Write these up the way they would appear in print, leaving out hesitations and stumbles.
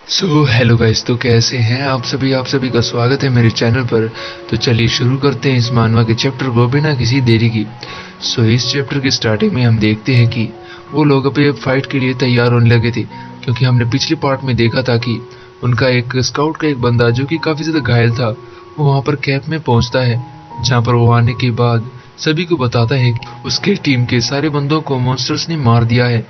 Hello guys, तो कैसे हैं आप सभी का स्वागत है मेरे चैनल पर। तो चलिए शुरू करते हैं इस मानवा के चैप्टर को बिना किसी देरी की। इस चैप्टर की स्टार्टिंग में हम देखते हैं कि वो लोग अपने फाइट के लिए तैयार होने लगे थे, क्योंकि हमने पिछले पार्ट में देखा था कि उनका एक स्काउट का एक बंदा जो कि काफ़ी ज़्यादा घायल था, वो वहाँ पर कैंप में पहुँचता है, जहाँ पर वो आने के बाद सभी को बताता है कि उसके टीम के सारे बंदों को मॉन्स्टर्स ने मार दिया है।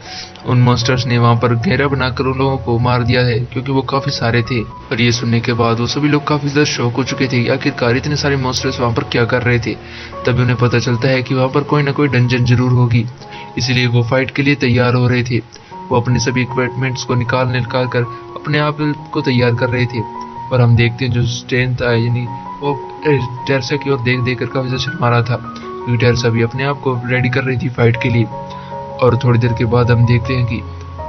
उन मॉन्स्टर्स ने वहां पर घेरा बनाकर उन लोगों को मार दिया है, क्योंकि वो काफी सारे थे। और ये सुनने के बाद वो सभी लोग काफी ज्यादा शॉक हो चुके थे, आखिरकार इतने सारे मॉन्स्टर्स वहां पर क्या कर रहे थे। तभी उन्हें पता चलता है कि वहां पर कोई ना कोई डंजन जरूर होगी, इसलिए वो फाइट के लिए तैयार हो रहे थे। वो अपने सभी इक्विपमेंट्स को निकाल कर अपने आप को तैयार कर रहे थे। और हम देखते हैं जो स्टेन था, यानी वो टेरसा की ओर देख कर काफी ज्यादा शर्मा रहा था, क्योंकि टेरसा भी अपने आप को रेडी कर रही थी फाइट के लिए। और थोड़ी देर के बाद हम देखते हैं कि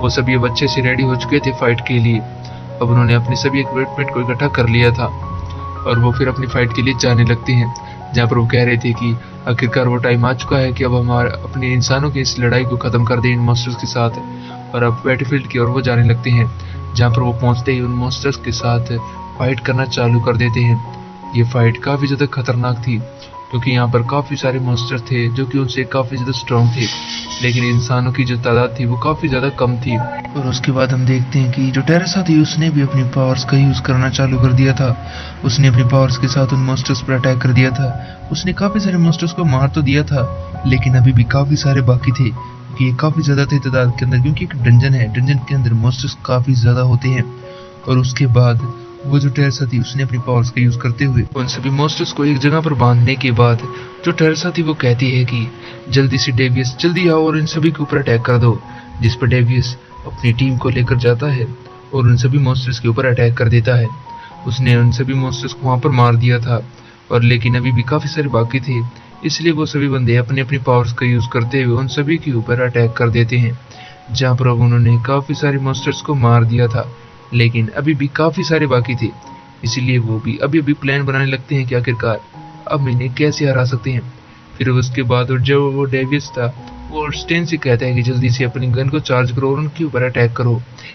वो सभी अब अच्छे से रेडी हो चुके थे फाइट के लिए। अब उन्होंने अपने सभी इक्विपमेंट को इकट्ठा कर लिया था और वो फिर अपनी फाइट के लिए जाने लगते हैं, जहाँ पर वो कह रहे थे कि आखिरकार वो टाइम आ चुका है कि अब हम अपने इंसानों की इस लड़ाई को खत्म कर दें इन मॉन्स्टर्स के साथ। और अब बैटलफील्ड की ओर वो जाने लगते हैं, जहाँ पर वो पहुंचते ही उन मॉन्स्टर्स के साथ फाइट करना चालू कर देते हैं। ये फाइट काफी ज्यादा खतरनाक थी, क्योंकि यहाँ पर काफी सारे मॉन्स्टर थे जो कि उनसे काफी ज्यादा स्ट्रॉन्ग थे, लेकिन इंसानों की जो तादाद थी वो काफी ज्यादा कम थी। और उसके बाद हम देखते हैं कि जो टेरेसा थी उसने भी अपनी पावर्स का यूज करना चालू कर दिया था। उसने अपनी पावर्स के साथ उन मॉन्स्टर्स पर अटैक कर दिया था। उसने काफी सारे मॉन्स्टर्स को मार तो दिया था, लेकिन अभी भी काफी सारे बाकी थे, क्योंकि ये काफी ज्यादा थे तादाद के अंदर, क्योंकि एक डंजन है, डंजन के अंदर मॉन्स्टर्स काफी ज्यादा होते हैं। और उसके बाद वो जो टेरेसा थी उसने अपनी पावर्स का यूज करते हुए उन सभी मॉन्स्टर्स को एक जगह पर बांधने के बाद जो टेरेसा थी वो कहती है कि जल्दी से डेवियस जल्दी आओ और इन सभी के ऊपर अटैक कर दो। जिस पर डेवियस अपनी टीम को लेकर जाता है और उन सभी मॉन्स्टर्स के ऊपर अटैक कर देता है। उसने उन सभी मॉन्स्टर्स को वहां पर मार दिया था, और लेकिन अभी भी काफी सारे बाकी थे, इसलिए वो सभी बंदे अपनी अपनी पावर्स का यूज करते हुए उन सभी के ऊपर अटैक कर देते हैं, जहाँ पर उन्होंने काफी सारे मॉन्स्टर्स को मार दिया था, लेकिन अभी भी काफी सारे बाकी थे। इसीलिए वो भी अभी प्लान बनाने लगते हैं कि आखिरकार अब इन्हें कैसे हरा सकते हैं। फिर उसके बाद और जब वो डेवियस था वो स्टेन से कहता है कि जल्दी से अपनी गन को चार्ज करो और उनके ऊपर अटैक करो,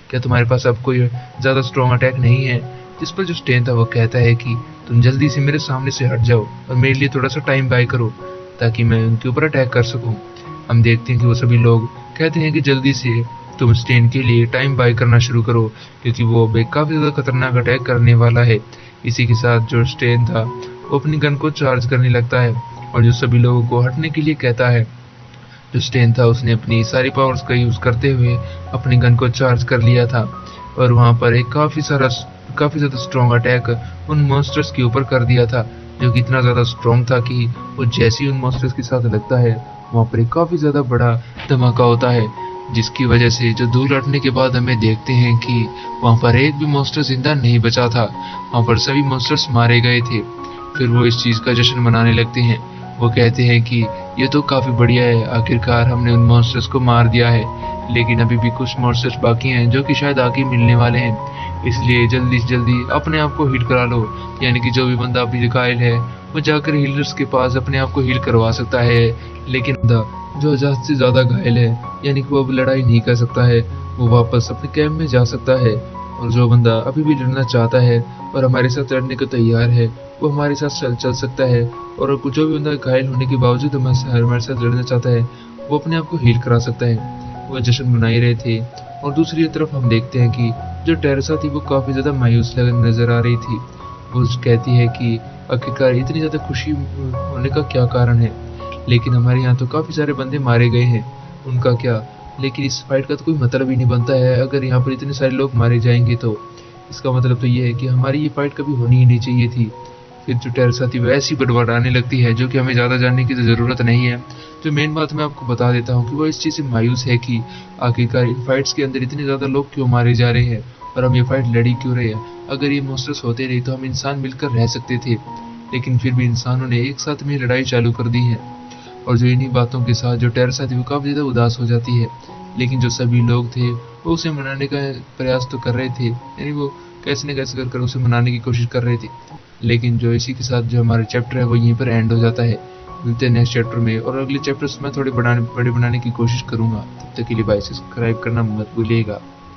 क्या तुम्हारे पास अब कोई ज्यादा स्ट्रॉन्ग अटैक नहीं है। जिस पर जो स्टेन था वो कहता है कि तुम जल्दी से मेरे सामने से हट जाओ और मेरे लिए थोड़ा सा टाइम बाय करो, ताकि मैं उनके ऊपर अटैक कर सकूं। हम देखते हैं कि वो सभी लोग कहते हैं कि जल्दी से तुम स्टेन के लिए टाइम बाय करना शुरू करो, क्योंकि वो काफी ज्यादा खतरनाक अटैक करने वाला है। इसी के साथ जो स्टेन था वो अपनी गन को चार्ज करने लगता है और जो सभी लोगों को हटने के लिए कहता है। जो स्टेन था उसने अपनी सारी पावर्स का यूज करते हुए अपनी गन को चार्ज कर लिया था, और वहां पर एक काफी ज्यादा स्ट्रॉन्ग अटैक उन मॉन्स्टर्स के ऊपर कर दिया था, जो कि इतना ज्यादा स्ट्रॉन्ग था कि वो जैसे ही उन मॉन्स्टर्स के साथ लगता है वहां पर एक काफी ज्यादा बड़ा धमाका होता है, जिसकी वजह से जो दूर हटने के बाद हमें देखते हैं कि वहां पर एक भी मॉन्स्टर जिंदा नहीं बचा था, वहां पर सभी मॉन्स्टर्स मारे गए थे। फिर वो इस चीज का जश्न मनाने लगते हैं। वो कहते हैं कि ये तो काफी बढ़िया है, आखिरकार हमने उन मॉन्स्टर्स को मार दिया है, लेकिन अभी भी कुछ मॉन्स्टर्स बाकी हैं जो कि शायद आगे मिलने वाले हैं, इसलिए जल्दी से जल्दी अपने आप को हील करा लो। यानी कि जो भी बंदा अभी घायल है वो जाकर हीलर्स के पास अपने आप को हील करवा सकता है, लेकिन जो ज्यादा से ज्यादा घायल है, यानी कि वो अब लड़ाई नहीं कर सकता है, वो वापस अपने कैंप में जा सकता है। और जो बंदा अभी भी लड़ना चाहता है और हमारे साथ लड़ने को तैयार है, वो हमारे साथ चल सकता है। और जो भी बंदा घायल होने के बावजूद हमारे साथ लड़ना चाहता है, वो अपने आप को हील करा सकता है। वो जश्न मना रहे थे। और दूसरी तरफ हम देखते हैं कि जो टेरेसा थी वो काफी ज्यादा मायूस नजर आ रही थी। वो कहती है कि आखिरकार इतनी ज्यादा खुशी होने का क्या कारण है, लेकिन हमारे यहाँ तो काफी सारे बंदे मारे गए हैं, उनका क्या। लेकिन इस फाइट का तो कोई मतलब ही नहीं बनता है, अगर यहाँ पर इतने सारे लोग मारे जाएंगे तो इसका मतलब तो ये है कि हमारी ये फाइट कभी होनी ही नहीं चाहिए थी। फिर जो टेरेसा थी वैसी बड़बड़ाने लगती है, जो कि हमें ज्यादा जानने की तो जरूरत नहीं है। जो मेन बात मैं आपको बता देता हूँ कि वो इस चीज से मायूस है कि आखिरकार इन फाइट्स के अंदर इतने ज्यादा लोग क्यों मारे जा रहे हैं और हम ये फाइट लड़ी क्यों रहे हैं। अगर ये मॉन्स्टर्स होते रहे तो हम इंसान मिलकर रह सकते थे, लेकिन फिर भी इंसानों ने एक साथ में लड़ाई चालू कर दी है। और जो इन्हीं बातों के साथ जो टेरेसा थी वो काफी ज्यादा उदास हो जाती है, लेकिन जो सभी लोग थे वो उसे मनाने का प्रयास तो कर रहे थे, यानी वो कैसे न कैसे कर उसे मनाने की कोशिश कर रहे थे। लेकिन जो इसी के साथ जो हमारा चैप्टर है वो यहीं पर एंड हो जाता है। मिलते हैं नेक्स्ट चैप्टर में, और अगले चैप्टर्स में थोड़े बड़े बनाने की कोशिश करूंगा। तब तक के लिए भाई सब्सक्राइब करना मत भूलिएगा।